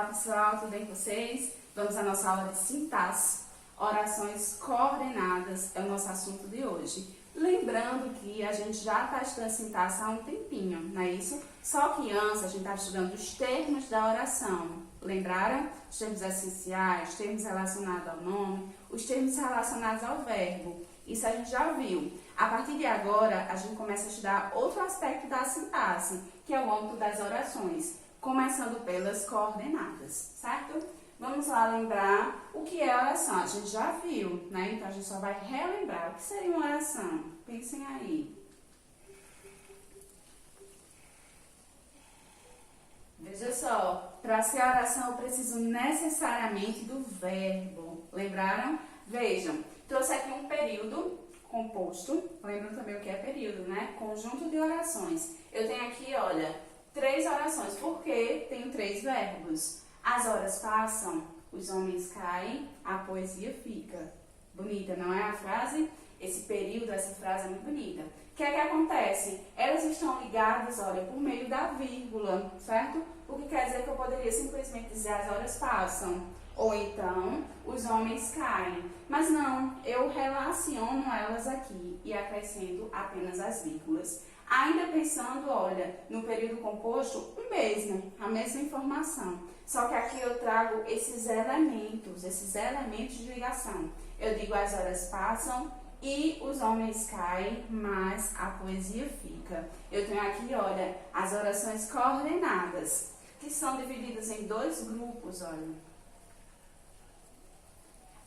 Olá pessoal, tudo bem com vocês? Vamos à nossa aula de sintaxe. Orações coordenadas é o nosso assunto de hoje. Lembrando que a gente já está estudando sintaxe há um tempinho, não é isso? Só que antes a gente estava estudando os termos da oração. Lembraram? Os termos essenciais, os termos relacionados ao nome, os termos relacionados ao verbo. Isso a gente já viu. A partir de agora, a gente começa a estudar outro aspecto da sintaxe, que é o âmbito das orações, começando pelas coordenadas, certo? Vamos lá lembrar o que é oração. A gente já viu, né? Então a gente só vai relembrar. O que seria uma oração? Pensem aí. Veja só, para ser oração eu preciso necessariamente do verbo. Lembraram? Vejam, trouxe aqui um período composto. Lembram também o que é período, né? Conjunto de orações. Eu tenho aqui, olha, 3 orações, porque tenho 3 verbos. As horas passam, os homens caem, a poesia fica. Bonita, não é a frase? Esse período, essa frase é muito bonita. O que é que acontece? Elas estão ligadas, olha, por meio da vírgula, certo? O que quer dizer que eu poderia simplesmente dizer as horas passam. Ou então, os homens caem. Mas não, eu relaciono elas aqui e acrescento apenas as vírgulas. Ainda pensando, olha, no período composto, o mesmo, a mesma informação. Só que aqui eu trago esses elementos de ligação. Eu digo as horas passam e os homens caem, mas a poesia fica. Eu tenho aqui, olha, as orações coordenadas, que são divididas em 2 grupos, olha.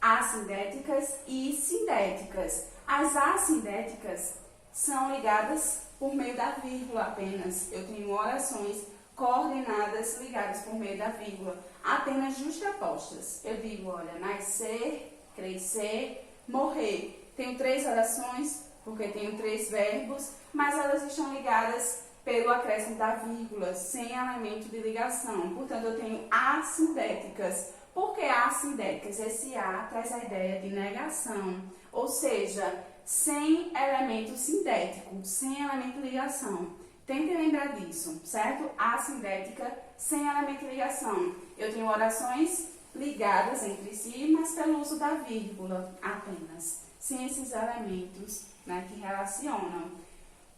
Assindéticas e sindéticas. As assindéticas são ligadas por meio da vírgula apenas. Eu tenho orações coordenadas ligadas por meio da vírgula, apenas justapostas. Eu digo, olha, nascer, crescer, morrer. Tenho 3 orações, porque tenho 3 verbos, mas elas estão ligadas pelo acréscimo da vírgula, sem elemento de ligação. Portanto, eu tenho assindéticas. Por que assindéticas? Esse A traz a ideia de negação, ou seja, sem elemento sindético, sem elemento de ligação. Tentem lembrar disso, certo? Assindética, sem elemento de ligação. Eu tenho orações ligadas entre si, mas pelo uso da vírgula apenas, sem esses elementos, né, que relacionam.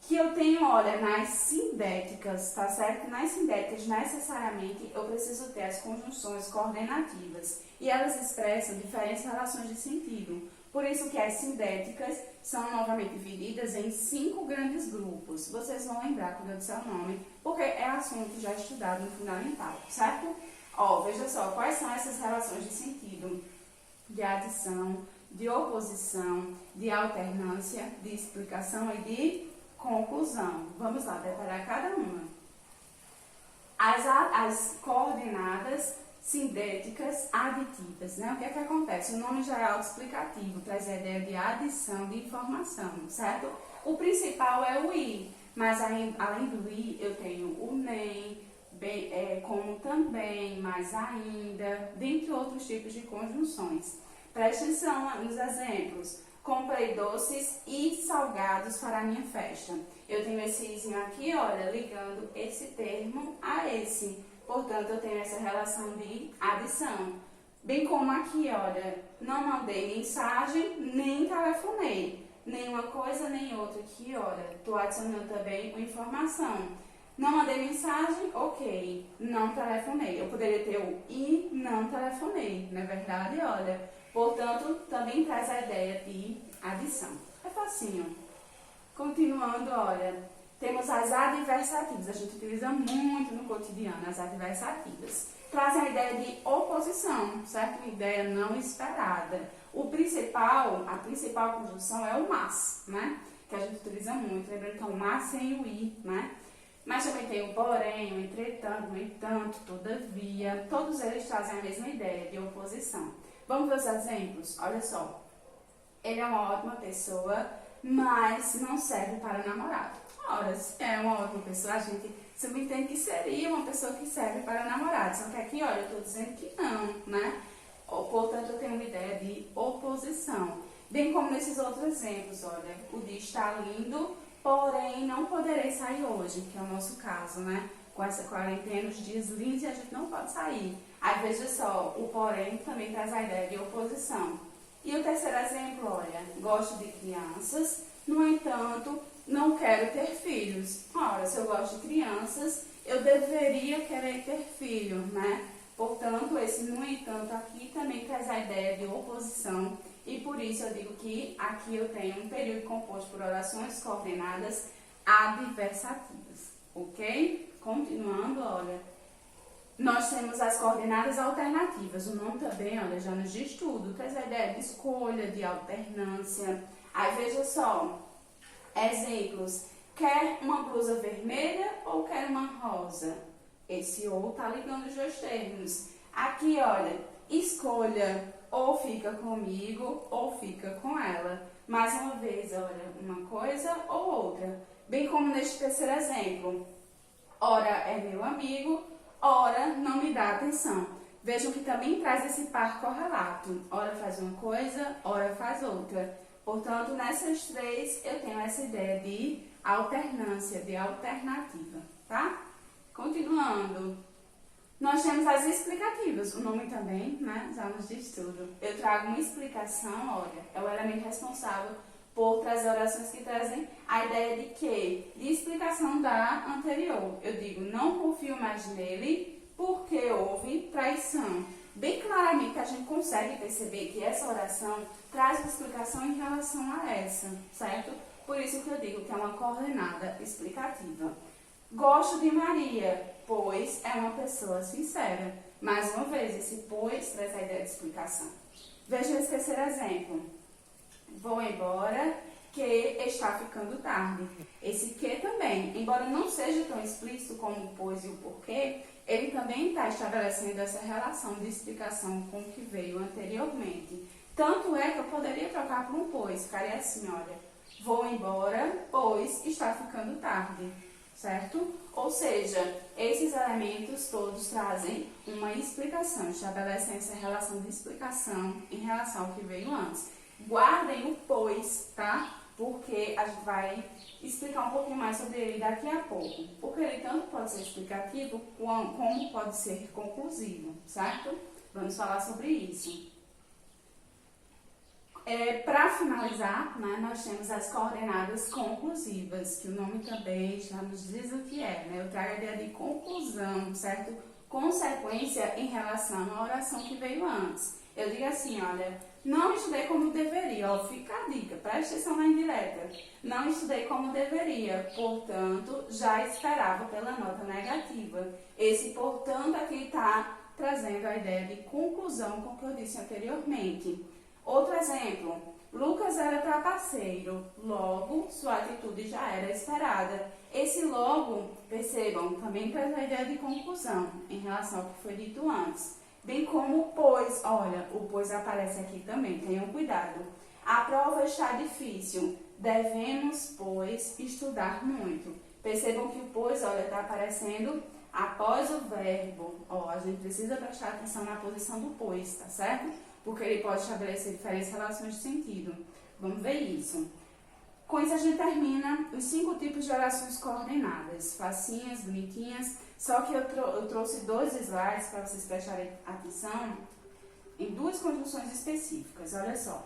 Que eu tenho, olha, nas sindéticas, tá certo? Nas sindéticas, necessariamente, eu preciso ter as conjunções coordenativas. E elas expressam diferentes relações de sentido. Por isso que as sindéticas são novamente divididas em 5 grandes grupos. Vocês vão lembrar quando eu disser o nome, porque é assunto já estudado no fundamental, certo? Ó, veja só, quais são essas relações de sentido? De adição, de oposição, de alternância, de explicação e de conclusão. Vamos lá, detalhar cada uma. As coordenadas sindéticas aditivas, né? O que é que acontece? O nome já é autoexplicativo, traz a ideia de adição de informação, certo? O principal é o i, mas além do i, eu tenho o nem, como também, mais ainda, dentre outros tipos de conjunções. Preste atenção nos exemplos. Comprei doces e salgados para a minha festa. Eu tenho esse izinho aqui, olha, ligando esse termo a esse. Portanto, eu tenho essa relação de adição. Bem como aqui, olha, não mandei mensagem, nem telefonei. Nenhuma coisa, nem outra. Aqui, olha, estou adicionando também uma informação. Não mandei mensagem, ok. Não telefonei. Eu poderia ter o e não telefonei, não é verdade? Olha, portanto, também traz a ideia de adição. É facinho. Continuando, olha, temos as adversativas. A gente utiliza muito no cotidiano as adversativas. Trazem a ideia de oposição, certo? Uma ideia não esperada. A principal conjunção é o mas, né? Que a gente utiliza muito. Lembrando que é o mas sem o i, né? Mas também tem o porém, o entretanto, no entanto, todavia. Todos eles trazem a mesma ideia de oposição. Vamos ver os exemplos? Olha só. Ele é uma ótima pessoa, mas não serve para namorado. Ora, se é uma ótima pessoa, a gente subentende que seria uma pessoa que serve para namorado. Só que aqui, olha, eu estou dizendo que não, né? Portanto, eu tenho uma ideia de oposição. Bem como nesses outros exemplos, olha, o dia está lindo, porém não poderei sair hoje, que é o nosso caso, né? com essa quarentena, os dias lindos e a gente não pode sair. Aí veja só, o porém também traz a ideia de oposição. E o terceiro exemplo, olha, gosto de crianças, no entanto, não quero ter filhos. Ora, se eu gosto de crianças, eu deveria querer ter filho, né? Portanto, esse no entanto aqui também traz a ideia de oposição. E por isso eu digo que aqui eu tenho um período composto por orações coordenadas adversativas, ok? Continuando, olha, nós temos as coordenadas alternativas. O nome também, olha, já nos diz tudo. Traz a ideia de escolha, de alternância. Aí veja só, exemplos. Quer uma blusa vermelha ou quer uma rosa? Esse ou tá ligando os dois termos. Aqui, olha, escolha ou fica comigo ou fica com ela. Mais uma vez, olha, uma coisa ou outra. Bem como neste terceiro exemplo. Ora é meu amigo, ora não me dá atenção. Vejam que também traz esse par correlato. Ora faz uma coisa, ora faz outra. Portanto, nessas três eu tenho essa ideia de alternância, de alternativa, tá? Continuando. Nós temos as explicativas, o nome também, né, já nos diz tudo. Eu trago uma explicação, olha, é o elemento responsável por trazer orações que trazem a ideia de quê? De explicação da anterior. Eu digo, não confio mais nele porque houve traição. Bem claramente a gente consegue perceber que essa oração traz uma explicação em relação a essa, certo? Por isso que eu digo que é uma coordenada explicativa. Gosto de Maria, pois é uma pessoa sincera. Mais uma vez, esse pois traz a ideia de explicação. Veja esse terceiro exemplo. Vou embora, que está ficando tarde. Esse que também, embora não seja tão explícito como o pois e o porquê, ele também está estabelecendo essa relação de explicação com o que veio anteriormente. Tanto é que eu poderia trocar por um pois. Ficaria assim, olha. Vou embora, pois está ficando tarde. Certo? Ou seja, esses elementos todos trazem uma explicação, estabelecem essa relação de explicação em relação ao que veio antes. Guardem o pois, tá? Porque a gente vai explicar um pouquinho mais sobre ele daqui a pouco. Porque ele tanto pode ser explicativo como pode ser conclusivo, certo? Vamos falar sobre isso. Para finalizar, né, nós temos as coordenadas conclusivas, que o nome também já nos diz o que é, né? Eu trago a ideia de conclusão, certo? Consequência em relação à oração que veio antes. Eu digo assim, olha, não estudei como deveria, ó, fica a dica, preste atenção na indireta. Não estudei como deveria, portanto, já esperava pela nota negativa. Esse, portanto, aqui está trazendo a ideia de conclusão com o que eu disse anteriormente. Outro exemplo, Lucas era trapaceiro, logo sua atitude já era esperada. Esse logo, percebam, também traz a ideia de conclusão em relação ao que foi dito antes. Bem como o pois, olha, o pois aparece aqui também, tenham cuidado. A prova está difícil, devemos, pois, estudar muito. Percebam que o pois, olha, está aparecendo após o verbo. Ó, a gente precisa prestar atenção na posição do pois, tá certo? Porque ele pode estabelecer diferentes relações de sentido. Vamos ver isso. Com isso a gente termina os 5 tipos de orações coordenadas. Facinhas, bonitinhas. Só que eu trouxe 2 slides para vocês prestarem atenção em 2 conjunções específicas. Olha só.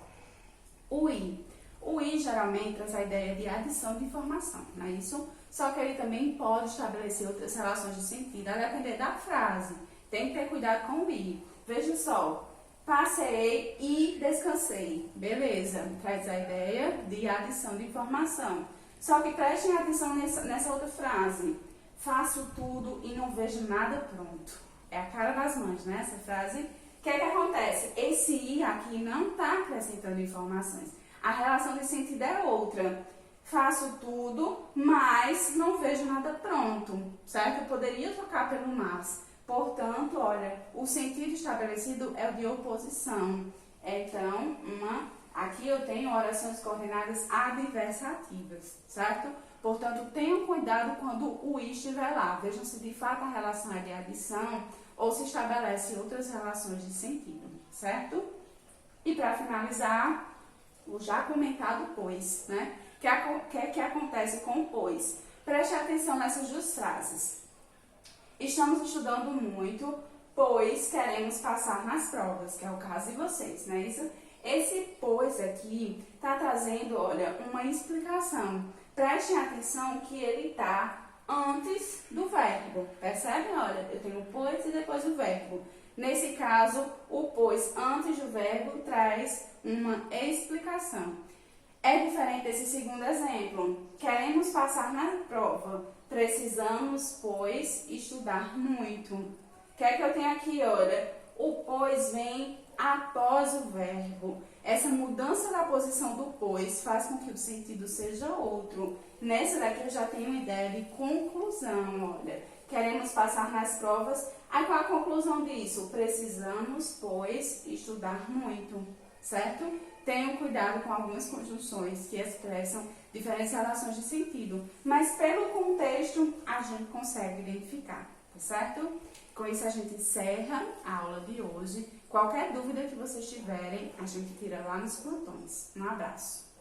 O i. O i geralmente traz a ideia de adição de informação, não é isso? Só que ele também pode estabelecer outras relações de sentido, a depender da frase. Tem que ter cuidado com o i. Veja só. Passei e descansei. Beleza, traz a ideia de adição de informação. Só que prestem atenção nessa outra frase. Faço tudo e não vejo nada pronto. É a cara das mães, né? Essa frase. O que é que acontece? Esse i aqui não está acrescentando informações. A relação de sentido é outra. Faço tudo, mas não vejo nada pronto. Certo? Eu poderia trocar pelo mas. Portanto, olha, o sentido estabelecido é o de oposição. Então, aqui eu tenho orações coordenadas adversativas, certo? Portanto, tenham cuidado quando o i estiver lá. Vejam se de fato a relação é de adição ou se estabelece outras relações de sentido, certo? E para finalizar, o já comentado pois, né? O que acontece com o pois? Preste atenção nessas 2 frases. Estamos estudando muito, pois queremos passar nas provas, que é o caso de vocês, não é isso? Esse pois aqui está trazendo, olha, uma explicação. Prestem atenção que ele está antes do verbo, percebem? Olha, eu tenho o pois e depois o verbo. Nesse caso, o pois antes do verbo traz uma explicação. É diferente desse segundo exemplo. Queremos passar na prova. Precisamos, pois, estudar muito. O que é que eu tenho aqui, olha? O pois vem após o verbo. Essa mudança da posição do pois faz com que o sentido seja outro. Nessa daqui eu já tenho uma ideia de conclusão, olha. Queremos passar nas provas. Aí qual a conclusão disso? Precisamos, pois, estudar muito, certo? Tenham cuidado com algumas conjunções que expressam diferentes relações de sentido, mas pelo contexto a gente consegue identificar, tá certo? Com isso a gente encerra a aula de hoje. Qualquer dúvida que vocês tiverem, a gente tira lá nos plantões. Um abraço!